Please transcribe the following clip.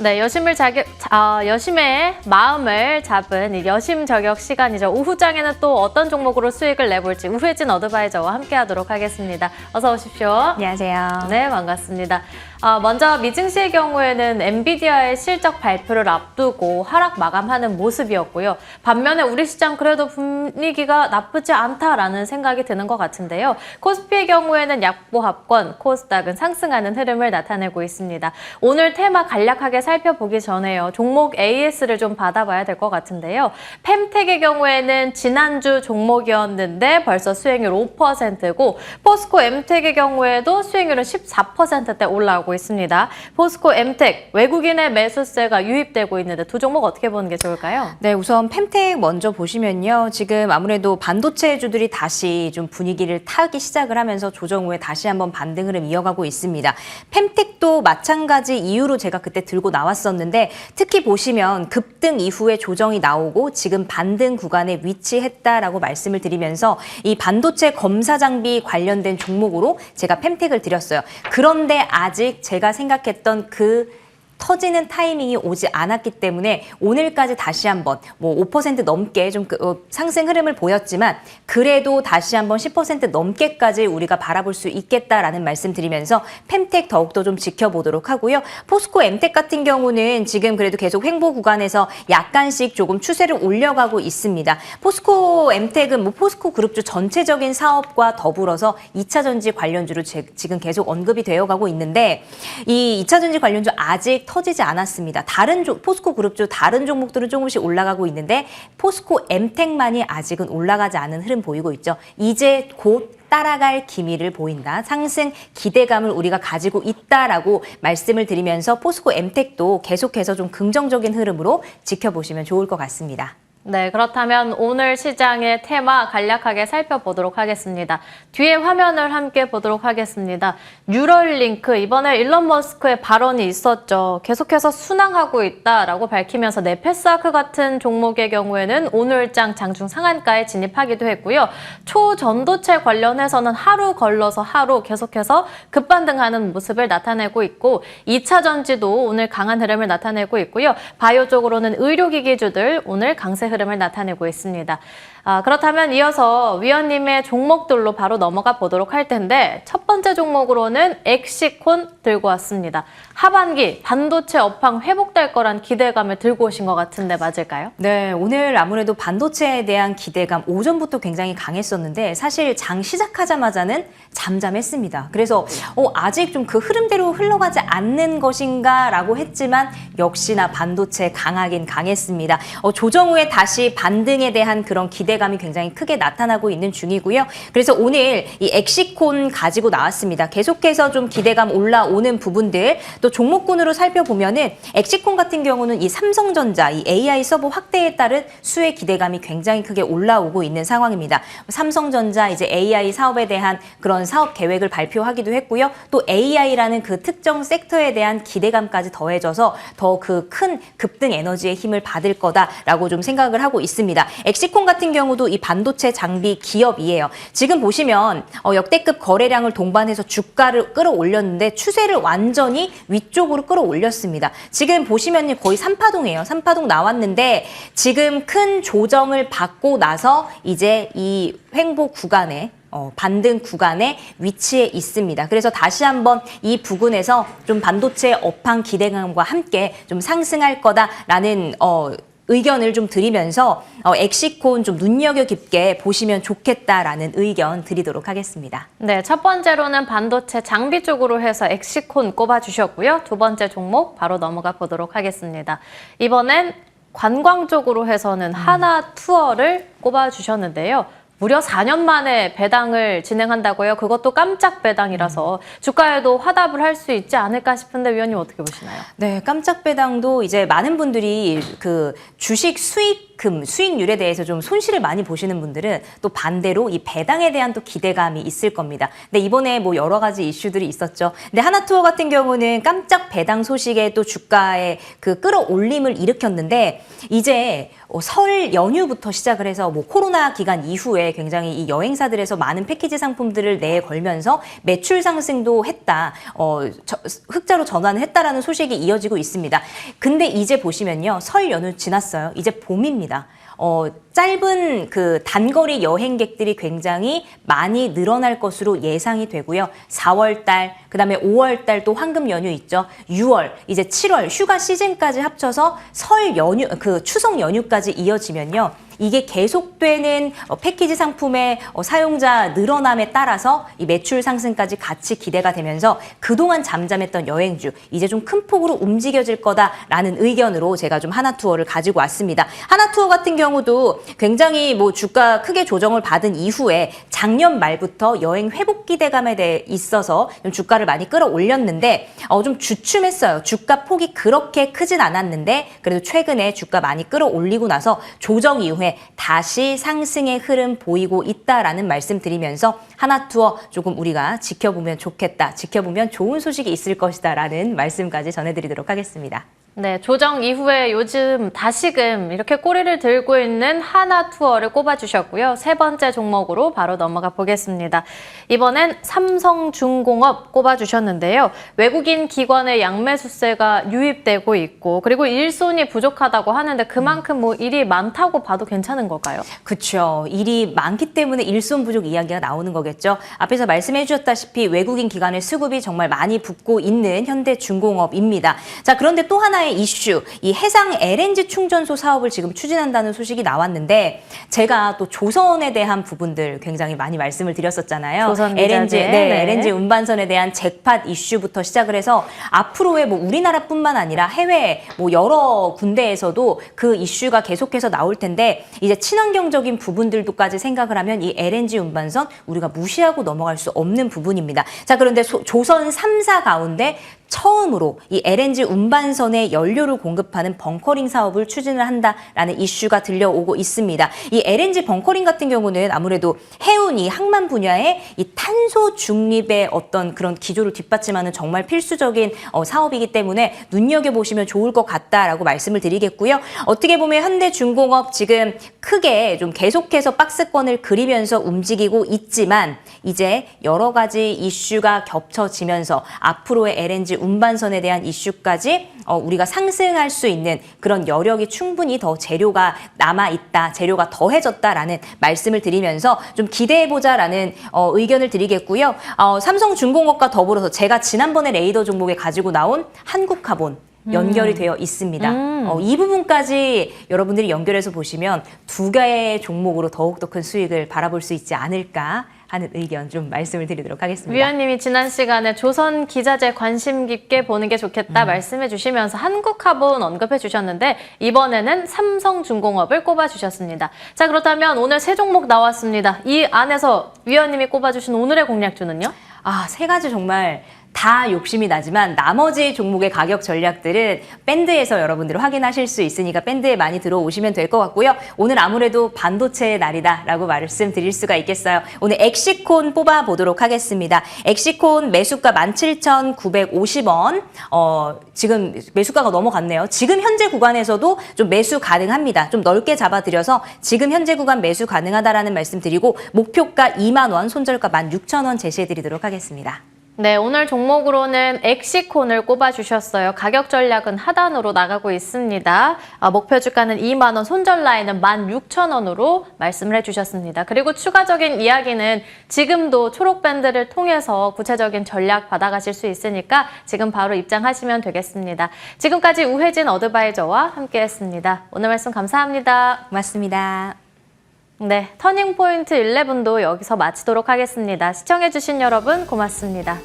네, 여심의 마음을 잡은 이 여심 저격 시간이죠. 오후장에는 또 어떤 종목으로 수익을 내볼지 우회진 어드바이저와 함께하도록 하겠습니다. 어서 오십시오. 안녕하세요. 네, 반갑습니다. 먼저 미증시의 경우에는 엔비디아의 실적 발표를 앞두고 하락 마감하는 모습이었고요. 반면에 우리 시장 그래도 분위기가 나쁘지 않다라는 생각이 드는 것 같은데요. 코스피의 경우에는 약보합권, 코스닥은 상승하는 흐름을 나타내고 있습니다. 오늘 테마 간략하게 살펴보기 전에요. 종목 AS를 좀 받아봐야 될 것 같은데요. 펜텍의 경우에는 지난주 종목이었는데 벌써 수익률 5%고 포스코 엠텍의 경우에도 수익률은 14%대 올라오고 있습니다. 포스코 엠텍 외국인의 매수세가 유입되고 있는데 두 종목 어떻게 보는 게 좋을까요? 네, 우선 펜텍 먼저 보시면요. 지금 아무래도 반도체주들이 다시 좀 분위기를 타기 시작을 하면서 조정 후에 다시 한번 반등 흐름 이어가고 있습니다. 펜텍도 마찬가지 이유로 제가 그때 들고 나왔었는데 특히 보시면 급등 이후에 조정이 나오고 지금 반등 구간에 위치했다라고 말씀을 드리면서 이 반도체 검사 장비 관련된 종목으로 제가 펜텍을 드렸어요. 그런데 아직 제가 생각했던 그 터지는 타이밍이 오지 않았기 때문에 오늘까지 다시 한번 5% 넘게 좀 상승 흐름을 보였지만 그래도 다시 한번 10% 넘게까지 우리가 바라볼 수 있겠다라는 말씀 드리면서 펜텍 더욱더 좀 지켜보도록 하고요. 포스코 엠텍 같은 경우는 지금 그래도 계속 횡보 구간에서 약간씩 조금 추세를 올려가고 있습니다. 포스코 엠텍은 포스코 그룹주 전체적인 사업과 더불어서 2차 전지 관련주로 지금 계속 언급이 되어가고 있는데 이 2차 전지 관련주 아직 터지지 않았습니다. 포스코 그룹주 다른 종목들은 조금씩 올라가고 있는데 포스코 엠텍만이 아직은 올라가지 않은 흐름 보이고 있죠. 이제 곧 따라갈 기미를 보인다. 상승 기대감을 우리가 가지고 있다라고 말씀을 드리면서 포스코 엠텍도 계속해서 좀 긍정적인 흐름으로 지켜보시면 좋을 것 같습니다. 네, 그렇다면 오늘 시장의 테마 간략하게 살펴보도록 하겠습니다. 뒤에 화면을 함께 보도록 하겠습니다. 뉴럴링크, 이번에 일론 머스크의 발언이 있었죠. 계속해서 순항하고 있다라고 밝히면서 네페스아크 같은 종목의 경우에는 오늘장 장중 상한가에 진입하기도 했고요. 초전도체 관련해서는 하루 걸러서 하루 계속해서 급반등하는 모습을 나타내고 있고 2차 전지도 오늘 강한 흐름을 나타내고 있고요. 바이오 쪽으로는 의료기기주들 오늘 강세 흐름을 나타내고 있습니다. 그렇다면 이어서 위원님의 종목들로 바로 넘어가 보도록 할 텐데 첫 번째 종목으로는 엑시콘 들고 왔습니다. 하반기 반도체 업황 회복될 거란 기대감을 들고 오신 것 같은데 맞을까요? 네, 오늘 아무래도 반도체에 대한 기대감 오전부터 굉장히 강했었는데 사실 장 시작하자마자는 잠잠했습니다. 그래서 아직 좀 그 흐름대로 흘러가지 않는 것인가 라고 했지만 역시나 반도체 강하긴 강했습니다. 조정 후에 다시 반등에 대한 그런 기대감이 굉장히 크게 나타나고 있는 중이고요. 그래서 오늘 이 엑시콘 가지고 나왔습니다. 계속해서 좀 기대감 올라오는 부분들 또 종목군으로 살펴보면은 엑시콘 같은 경우는 이 삼성전자, 이 AI 서버 확대에 따른 수혜 기대감이 굉장히 크게 올라오고 있는 상황입니다. 삼성전자 이제 AI 사업에 대한 그런 사업 계획을 발표하기도 했고요. 또 AI라는 그 특정 섹터에 대한 기대감까지 더해져서 더 그 큰 급등 에너지의 힘을 받을 거다라고 좀 생각을 하고 있습니다. 엑시콘 같은 경우도 이 반도체 장비 기업이에요. 지금 보시면 역대급 거래량을 동반해서 주가를 끌어올렸는데 추세를 완전히 위쪽으로 끌어올렸습니다. 지금 보시면 거의 3파동이에요. 3파동 나왔는데 지금 큰 조정을 받고 나서 이제 이 횡보 구간에 반등 구간에 위치해 있습니다. 그래서 다시 한번 이 부근에서 좀 반도체 업황 기대감과 함께 좀 상승할 거다라는 의견을 좀 드리면서 엑시콘 좀 눈여겨 깊게 보시면 좋겠다라는 의견 드리도록 하겠습니다. 네, 첫 번째로는 반도체 장비 쪽으로 해서 엑시콘 꼽아주셨고요. 두 번째 종목 바로 넘어가 보도록 하겠습니다. 이번엔 관광 쪽으로 해서는 하나투어를 꼽아주셨는데요. 무려 4년 만에 배당을 진행한다고 해요. 그것도 깜짝 배당이라서 주가에도 화답을 할 수 있지 않을까 싶은데 위원님 어떻게 보시나요? 네, 깜짝 배당도 이제 많은 분들이 그 주식 수익 수익금, 수익률에 대해서 좀 손실을 많이 보시는 분들은 또 반대로 이 배당에 대한 또 기대감이 있을 겁니다. 근데 이번에 뭐 여러 가지 이슈들이 있었죠. 근데 하나투어 같은 경우는 깜짝 배당 소식에 또 주가의 그 끌어올림을 일으켰는데 이제 설 연휴부터 시작을 해서 뭐 코로나 기간 이후에 굉장히 이 여행사들에서 많은 패키지 상품들을 내걸면서 매출 상승도 했다. 흑자로 전환을 했다라는 소식이 이어지고 있습니다. 근데 이제 보시면요. 설 연휴 지났어요. 이제 봄입니다. 짧은 그 단거리 여행객들이 굉장히 많이 늘어날 것으로 예상이 되고요. 4월 달, 그다음에 5월 달 또 황금 연휴 있죠. 6월, 이제 7월 휴가 시즌까지 합쳐서 설 연휴, 그 추석 연휴까지 이어지면요. 이게 계속되는 패키지 상품의 사용자 늘어남에 따라서 이 매출 상승까지 같이 기대가 되면서 그동안 잠잠했던 여행주 이제 좀 큰 폭으로 움직여질 거다라는 의견으로 제가 좀 하나투어를 가지고 왔습니다. 하나투어 같은 경우도 굉장히 뭐 주가 크게 조정을 받은 이후에 작년 말부터 여행 회복 기대감에 대해 있어서 좀 주가를 많이 끌어올렸는데 좀 주춤했어요. 주가 폭이 그렇게 크진 않았는데 그래도 최근에 주가 많이 끌어올리고 나서 조정 이후에 다시 상승의 흐름 보이고 있다라는 말씀 드리면서 하나투어 조금 우리가 지켜보면 좋겠다. 지켜보면 좋은 소식이 있을 것이다 라는 말씀까지 전해드리도록 하겠습니다. 네, 조정 이후에 요즘 다시금 이렇게 꼬리를 들고 있는 하나투어를 꼽아주셨고요. 세 번째 종목으로 바로 넘어가 보겠습니다. 이번엔 삼성중공업 꼽아주셨는데요. 외국인 기관의 양매수세가 유입되고 있고 그리고 일손이 부족하다고 하는데 그만큼 뭐 일이 많다고 봐도 괜찮은 걸까요? 그렇죠. 일이 많기 때문에 일손 부족 이야기가 나오는 거겠죠. 앞에서 말씀해 주셨다시피 외국인 기관의 수급이 정말 많이 붙고 있는 현대중공업입니다. 자, 그런데 또 하나의 이슈, 이 해상 LNG 충전소 사업을 지금 추진한다는 소식이 나왔는데 제가 또 조선에 대한 부분들 굉장히 많이 말씀을 드렸었잖아요. 조선 LNG, 네. LNG 운반선에 대한 잭팟 이슈부터 시작을 해서 앞으로의 뭐 우리나라뿐만 아니라 해외 뭐 여러 군데에서도 그 이슈가 계속해서 나올 텐데 이제 친환경적인 부분들도까지 생각을 하면 이 LNG 운반선 우리가 무시하고 넘어갈 수 없는 부분입니다. 자, 그런데 조선 3사 가운데 처음으로 이 LNG 운반선에 연료를 공급하는 벙커링 사업을 추진을 한다라는 이슈가 들려오고 있습니다. 이 LNG 벙커링 같은 경우는 아무래도 해운 이 항만 분야의 이 탄소 중립의 어떤 그런 기조를 뒷받침하는 정말 필수적인 사업이기 때문에 눈여겨보시면 좋을 것 같다라고 말씀을 드리겠고요. 어떻게 보면 현대중공업 지금 크게 좀 계속해서 박스권을 그리면서 움직이고 있지만 이제 여러 가지 이슈가 겹쳐지면서 앞으로의 LNG 운반선에 대한 이슈까지 우리가 상승할 수 있는 그런 여력이 충분히 더 재료가 남아있다, 재료가 더해졌다라는 말씀을 드리면서 좀 기대해보자라는 의견을 드리겠고요. 삼성중공업과 더불어서 제가 지난번에 레이더 종목에 가지고 나온 한국카본 연결이 되어 있습니다. 이 부분까지 여러분들이 연결해서 보시면 두 개의 종목으로 더욱더 큰 수익을 바라볼 수 있지 않을까 하는 의견 좀 말씀을 드리도록 하겠습니다. 위원님이 지난 시간에 조선 기자재 관심 깊게 보는 게 좋겠다 말씀해 주시면서 한국카본 언급해 주셨는데 이번에는 삼성중공업을 꼽아 주셨습니다. 자, 그렇다면 오늘 세 종목 나왔습니다. 이 안에서 위원님이 꼽아 주신 오늘의 공략주는요? 세 가지 정말 다 욕심이 나지만 나머지 종목의 가격 전략들은 밴드에서 여러분들 확인하실 수 있으니까 밴드에 많이 들어오시면 될 것 같고요. 오늘 아무래도 반도체의 날이다라고 말씀드릴 수가 있겠어요. 오늘 엑시콘 뽑아보도록 하겠습니다. 엑시콘 매수가 17,950원. 지금 매수가가 넘어갔네요. 지금 현재 구간에서도 좀 매수 가능합니다. 좀 넓게 잡아드려서 지금 현재 구간 매수 가능하다라는 말씀 드리고 목표가 2만 원, 손절가 16,000원 제시해드리도록 하겠습니다. 네, 오늘 종목으로는 엑시콘을 꼽아주셨어요. 가격 전략은 하단으로 나가고 있습니다. 목표 주가는 2만 원, 손절 라인은 16,000원으로 말씀을 해주셨습니다. 그리고 추가적인 이야기는 지금도 초록밴드를 통해서 구체적인 전략 받아가실 수 있으니까 지금 바로 입장하시면 되겠습니다. 지금까지 우혜진 어드바이저와 함께했습니다. 오늘 말씀 감사합니다. 고맙습니다. 네, 터닝포인트 11도 여기서 마치도록 하겠습니다. 시청해주신 여러분 고맙습니다.